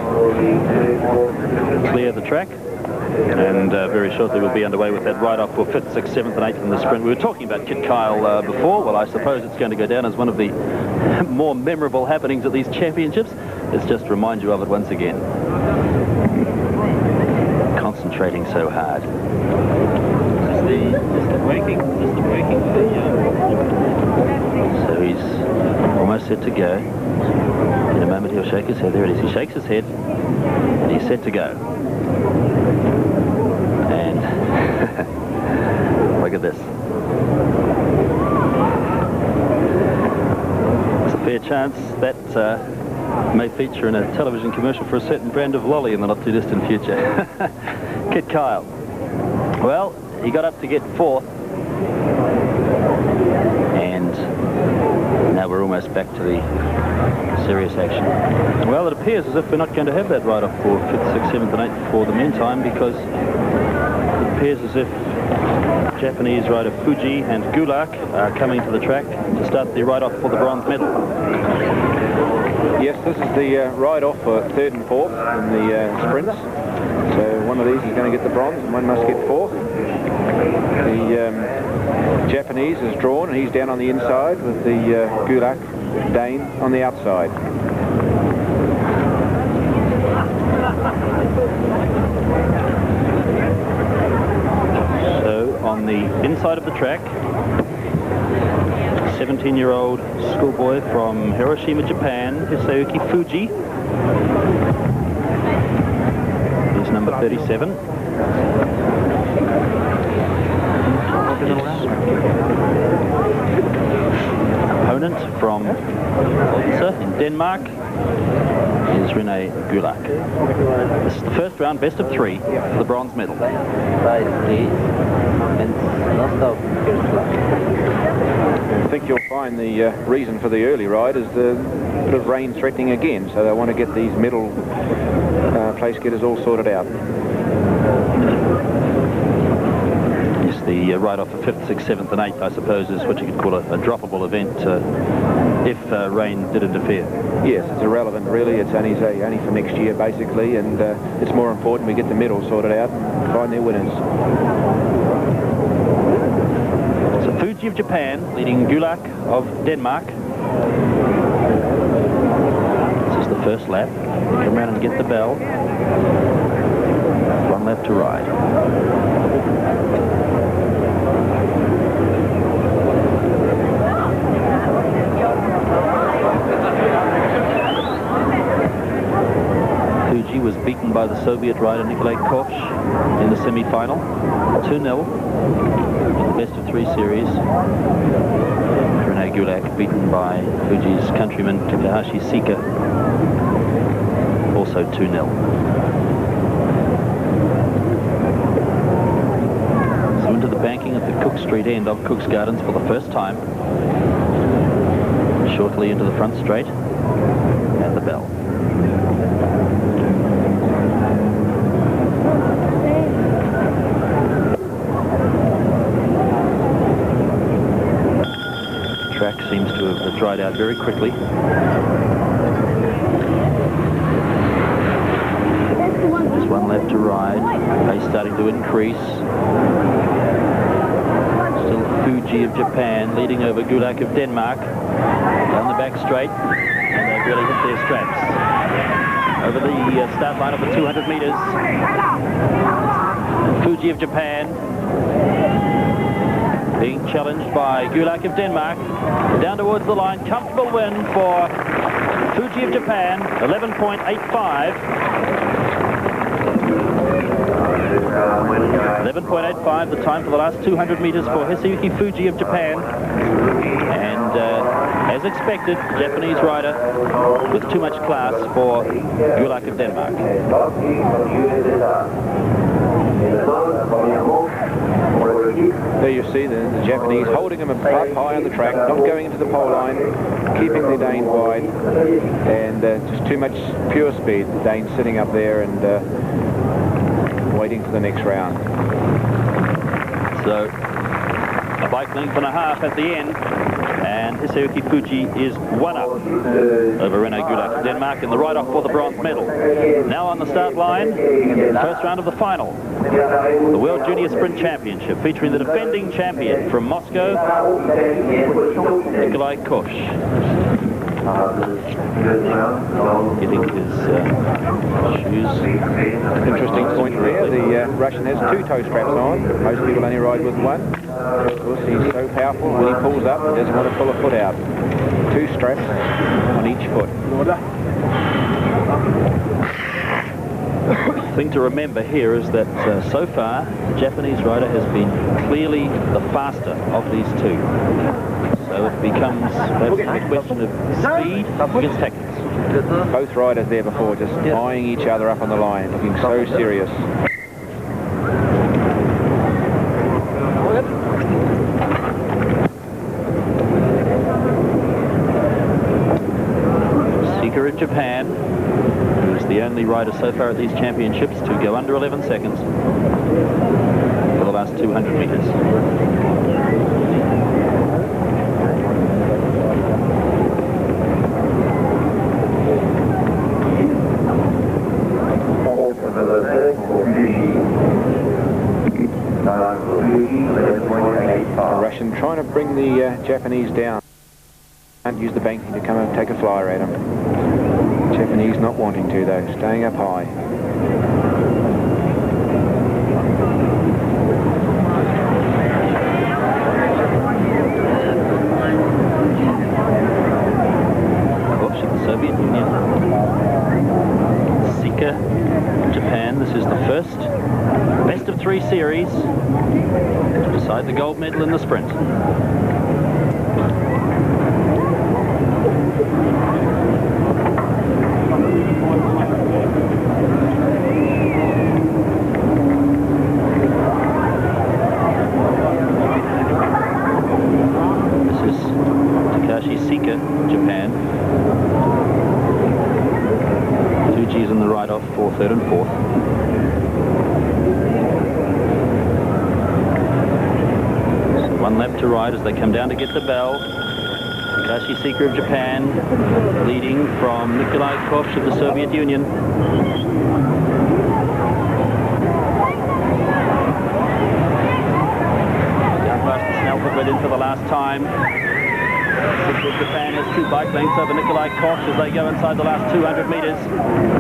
clear the track. And very shortly we'll be underway with that ride-off for 5th, 6th, 7th and 8th in the sprint. We were talking about Kit Kyle before. Well, I suppose it's going to go down as one of the more memorable happenings at these championships. Let's just remind you of it once again. Concentrating so hard. Is the braking? So he's almost set to go. In a moment he'll shake his head. There it is. He shakes his head and he's set to go. And look at this. There's a fair chance that may feature in a television commercial for a certain brand of lolly in the not too distant future. Kit Kyle. Well, he got up to get 4th. And now we're almost back to the serious action. Well, it appears as if we're not going to have that ride-off for 5th, 6th, 7th and 8th for the meantime, because it appears as if Japanese rider Fuji and Kubach are coming to the track to start the ride-off for the bronze medal. Yes, this is the ride-off for 3rd and 4th in the sprints. So one of these is going to get the bronze and one must get 4th. The Japanese is drawn, and he's down on the inside with the Kubach Dane on the outside. So on the inside of the track, 17-year-old schoolboy from Hiroshima, Japan, Hisayuki Fuji. He's number 37. Opponent from Olsen in Denmark is Rene Kubach. This is the first round, best of 3 for the bronze medal. I think you'll find the reason for the early ride is the bit of rain threatening again, so they want to get these middle place getters all sorted out. Yes, the ride-off for 5th, 6th, 7th and 8th, I suppose, is what you could call a droppable event if rain did interfere. Yes, it's irrelevant really. It's only for next year basically, and it's more important we get the middle sorted out and find their winners. So Fuji of Japan leading Kubach of Denmark. This is the first lap. They come around and get the bell. 1 lap to ride. Fuji was beaten by the Soviet rider Nikolai Kovsh in the semi-final, 2-0 in the best of 3 series. Rene Kubach beaten by Fuji's countryman Takahashi Sika, also 2-0. So into the banking at the Cook Street end of Cook's Gardens for the first time. Shortly into the front straight, and the bell. Track seems to have dried out very quickly. There's 1 lap to ride. Pace starting to increase. Still Fuji of Japan leading over Kubach of Denmark. Down the back straight, and they've really hit their straps. Over the start line of the 200 meters. Fuji of Japan being challenged by Kubach of Denmark. Down towards the line, comfortable win for Fuji of Japan, 11.85. 11.85, the time for the last 200 meters for Hisayuki Fuji of Japan. And as expected, Japanese rider with too much class for Kubach of Denmark. There you see the Japanese holding him up high on the track, not going into the pole line, keeping the Dane wide, and just too much pure speed. The Dane sitting up there and waiting for the next round. So a bike length and a half at the end, and Hisayuki Fuji is one up over Kubach of Denmark in the ride-off for the bronze medal. Now on the start line, first round of the final. The World Junior Sprint Championship featuring the defending champion from Moscow, Nikolai Koch. Getting his shoes. Interesting point there. The Russian has 2 toe straps on. Most people only ride with one. Of course, he's so powerful when he pulls up, he doesn't want to pull a foot out. 2 straps on each foot. The thing to remember here is that so far, the Japanese rider has been clearly the faster of these 2. So it becomes a question of speed against tactics. Both riders there before just eyeing each other up on the line, looking so serious. Seeker of Japan, who's the only rider so far at these championships to go under 11 seconds for the last 200 meters. The Russian trying to bring the Japanese down. Can't use the banking to come and take a flyer at him. Japanese not wanting to though, staying up high. Oops, the Soviet Union. Sika, Japan. This is the first best of 3 series to decide the gold medal in the sprint. Sika, Japan. Fuji's in the ride-off for 3rd and 4th. So 1 lap to ride as they come down to get the bell. Takashi Sika of Japan leading from Nikolai Koch of the Soviet Union. Down past the Snellfoot went in for the last time. Japan has 2 bike lengths over Nikolai Koch as they go inside the last 200 meters,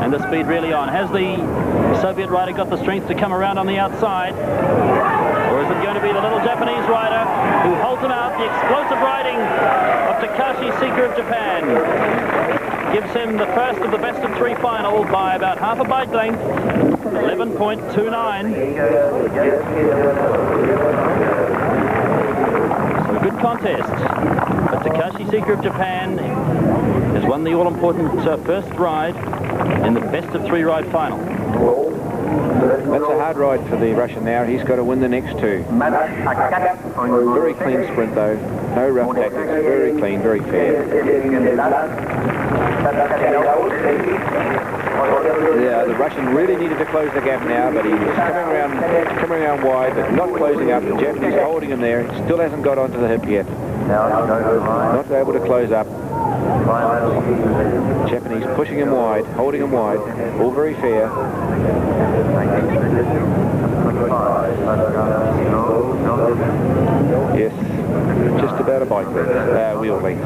and the speed really on. Has the Soviet rider got the strength to come around on the outside, or is it going to be the little Japanese rider who holds him out? The explosive riding of Takashi Sika of Japan gives him the first of the best of 3 final by about half a bike length, 11.29. So a good contest. But Takashi Sika of Japan has won the all-important first ride in the best of 3 ride final. That's a hard ride for the Russian now. He's got to win the next 2. Very clean sprint though. No rough tactics. Very clean, very fair. Yeah, the Russian really needed to close the gap now, but he's coming around wide, but not closing up. The Japanese holding him there. He still hasn't got onto the hip yet. Not able to close up. Japanese pushing him wide, holding him wide. All very fair. Yes, just about a bike length, wheel length.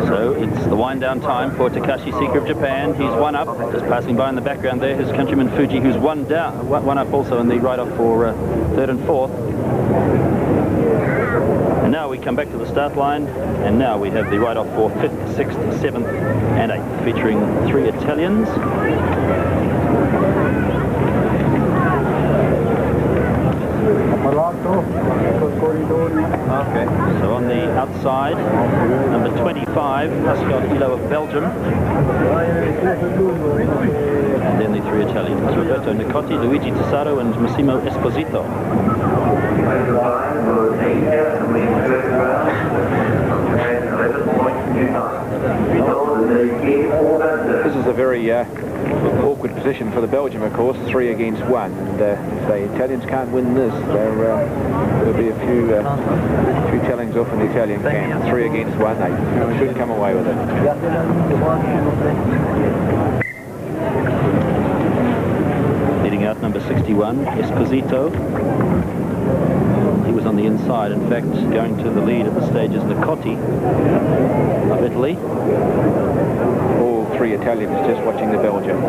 So it's the wind-down time for Takashi Sika of Japan. He's 1 up, just passing by in the background there. His countryman Fuji, who's 1 up also in the ride-off for 3rd and 4th. And now we come back to the start line, and now we have the ride-off for 5th, 6th, 7th, and 8th, featuring 3 Italians. Okay. So on the outside, number 25, Pascal Ilo of Belgium. And then the 3 Italians, Roberto Nicotti, Luigi Tessaro, and Massimo Esposito. This is a very awkward position for the Belgium, of course, 3 against 1. And if the Italians can't win this, there'll be a few tellings off in the Italian camp. 3 against 1, they should come away with it. Leading out, number 61, Esposito. He was on the inside, in fact, going to the lead at the stage is Nicotti of Italy. All 3 Italians just watching the Belgium.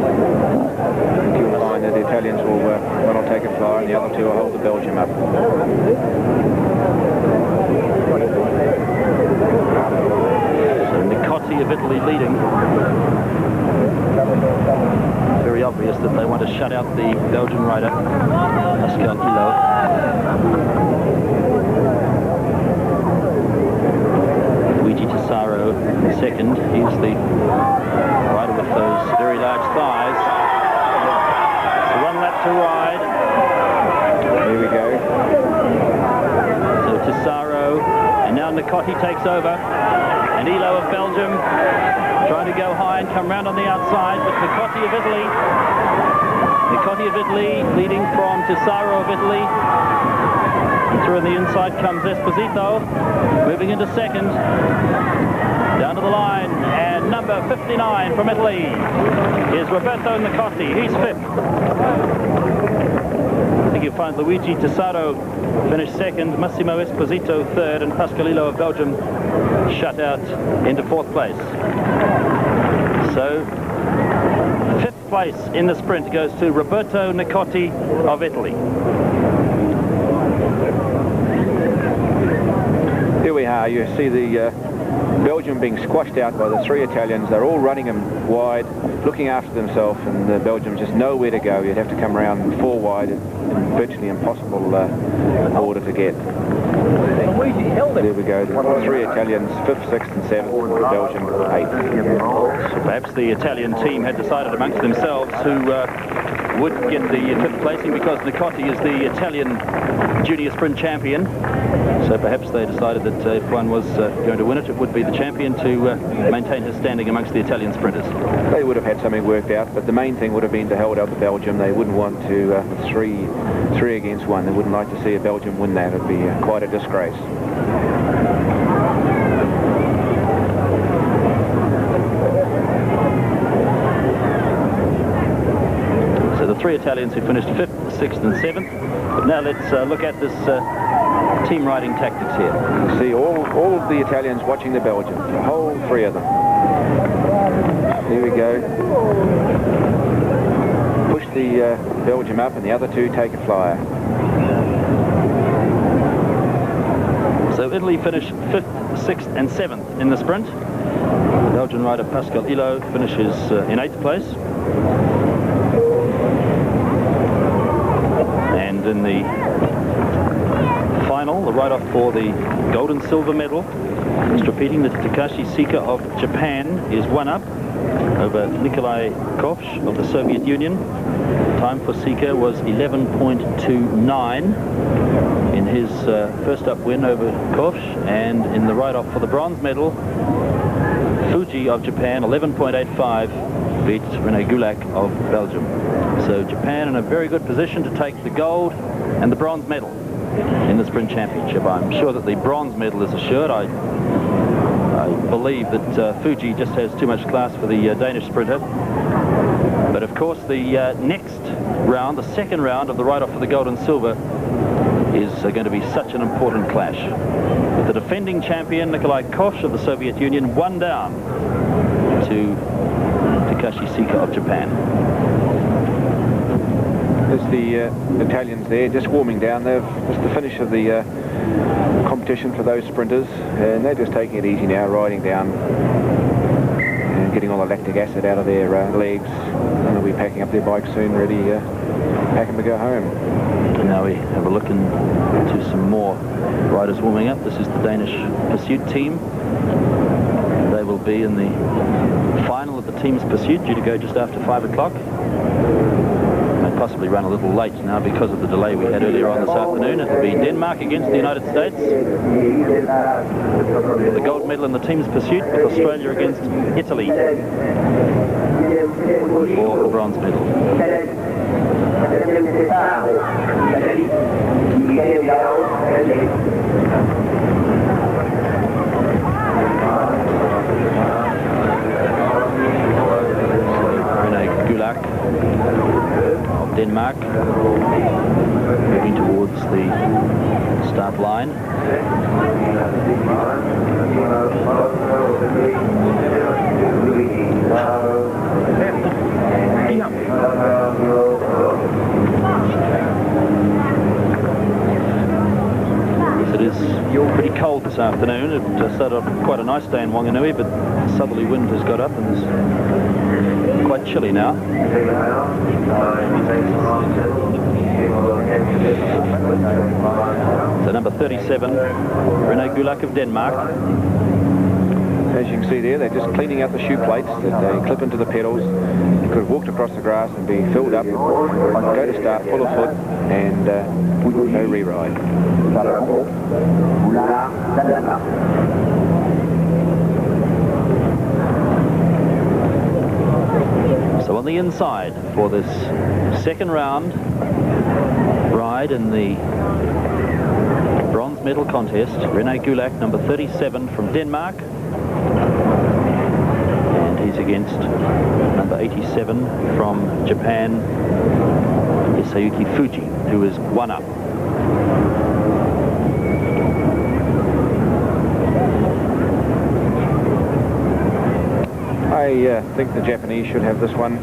You'll find that the Italians will one will take a flyer and the other 2 will hold the Belgium up. So Nicotti of Italy leading. Very obvious that they want to shut out the Belgian rider, Pascal Ilo. Luigi Tessaro in second. He's the rider with those very large thighs. So 1 lap to ride. Here we go. So Tessaro, and now Nicotti takes over. And Ilo of Belgium trying to go high and come round on the outside, but Nicotti of Italy leading from Tessaro of Italy. And through on the inside comes Esposito, moving into second. Down to the line, and number 59 from Italy is Roberto Nicotti. He's 5th. I think you'll find Luigi Tessaro finished 2nd, Massimo Esposito 3rd, and Pascal Ilo of Belgium shut out into 4th place. So 5th place in the sprint goes to Roberto Nicotti of Italy. Here we are. You see the Belgium being squashed out by the 3 Italians. They're all running them wide, looking after themselves, and Belgium just nowhere to go. You'd have to come around 4 wide in virtually impossible order to get. There we go. The 3 Italians, 5th, 6th, and 7th. Belgium, 8th. So perhaps the Italian team had decided amongst themselves who would get the 5th placing, because Nicotti is the Italian junior sprint champion. So perhaps they decided that if one was going to win it, it would be the champion to maintain his standing amongst the Italian sprinters. They would have had something worked out, but the main thing would have been to hold out the Belgium. They wouldn't want to 3 against 1. They wouldn't like to see a Belgium win that. It would be quite a disgrace. So the 3 Italians who finished 5th, 6th, and 7th. But now let's look at this team riding tactics here. You see all of the Italians watching the Belgium, the whole 3 of them. Here we go. Push the Belgium up, and the other 2 take a flyer. So Italy finished 5th, 6th, and 7th in the sprint. The Belgian rider Pascal Ilo finishes in 8th place. And in the final, the write-off for the gold and silver medal, just repeating that Takashi Sika of Japan is 1 up over Nikolai Kovsh of the Soviet Union. Time for Sika was 11.29 in his first up win over Kovsh, and in the write-off for the bronze medal, Fuji of Japan, 11.85, beats René Gulak of Belgium. So Japan in a very good position to take the gold and the bronze medal in the sprint championship. I'm sure that the bronze medal is assured. I believe that Fuji just has too much class for the Danish sprinter. But of course the next round, the second round of the write-off for the gold and silver, is going to be such an important clash, with the defending champion Nikolai Kovsh of the Soviet Union 1 down to Takashi Sika of Japan. There's the Italians there, just warming down. It's the finish of the competition for those sprinters, and they're just taking it easy now, riding down and getting all the lactic acid out of their legs. And they'll be packing up their bikes soon, ready, packing to go home. And now we have a look into some more riders warming up. This is the Danish pursuit team. They will be in the final of the team's pursuit, due to go just after 5 o'clock. May possibly run a little late now because of the delay we had earlier on this afternoon. It'll be Denmark against the United States. The gold medal in the team's pursuit, with Australia against Italy for the bronze medal. Kubach of Denmark moving towards the start line. It is pretty cold this afternoon. It started off quite a nice day in Wanganui, but the southerly wind has got up and is quite chilly now. So number 37, René Kubach of Denmark. As you can see there, they're just cleaning out the shoe plates that they clip into the pedals. You could have walked across the grass and be filled up, go to start full of foot, and no re-ride. So on the inside for this second round ride in the bronze medal contest, René Kubach, number 37 from Denmark. And he's against number 87 from Japan, Hisayuki Fuji, who is one up. I think the Japanese should have this one.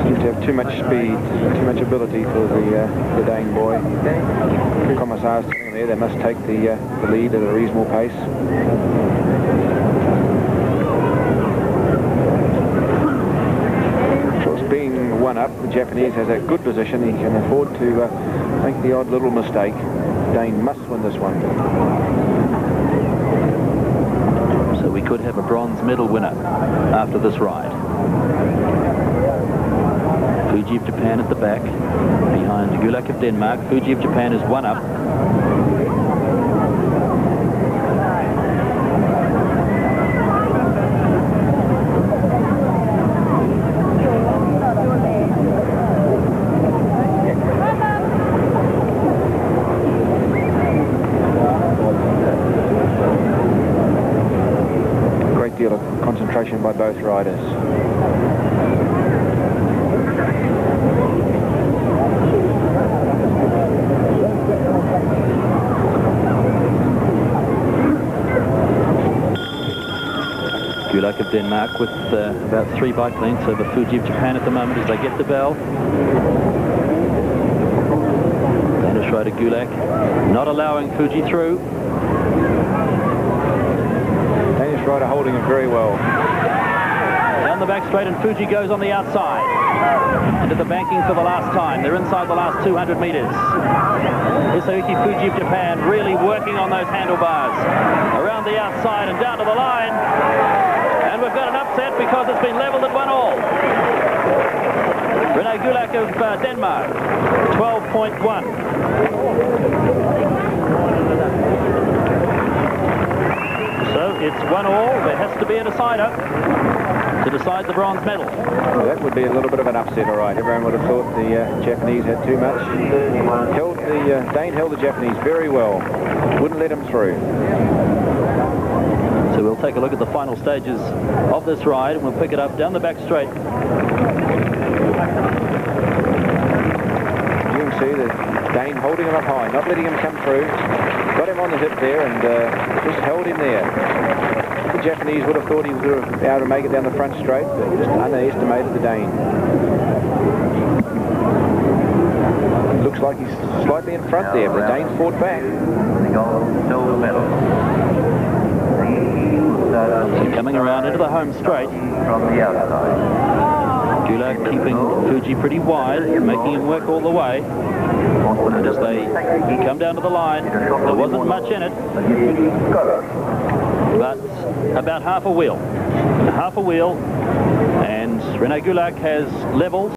Seems to have too much speed, too much ability for the Dane boy. The Commissars telling there they must take the lead at a reasonable pace. Of course, being one up, the Japanese has a good position. He can afford to make the odd little mistake. Dane must win this one. So we could have a bronze medal winner after this ride. Fuji of Japan at the back, behind Kubach of Denmark. Fuji of Japan is one up. Deal of concentration by both riders. Kubach of Denmark with about 3 bike lengths over Fuji of Japan at the moment as they get the bell. Danish rider Kubach not allowing Fuji through. Rider holding him very well. Down the back straight, and Fuji goes on the outside. Into the banking for the last time. They're inside the last 200 meters. Hisayuki Fuji of Japan really working on those handlebars. Around the outside and down to the line. And we've got an upset because it's been leveled at 1-all. René Kubach of Denmark, 12.1. So it's 1-all. There has to be a decider to decide the bronze medal. Well, that would be a little bit of an upset, all right. Everyone would have thought the Japanese had too much. Dane held the Japanese very well. Wouldn't let him through. So we'll take a look at the final stages of this ride, and we'll pick it up down the back straight. You can see the Dane holding him up high, not letting him come through. Got him on the hip there and just held him there. The Japanese would have thought he was going to be able to make it down the front straight, but just underestimated the Dane. Looks like he's slightly in front there, but the Danes fought back. So coming around into the home straight. From the outside. Kubach keeping Fuji pretty wide, making him work all the way. And as they come down to the line, there wasn't much in it, but about half a wheel. Half a wheel, and Rene Kubach has levels.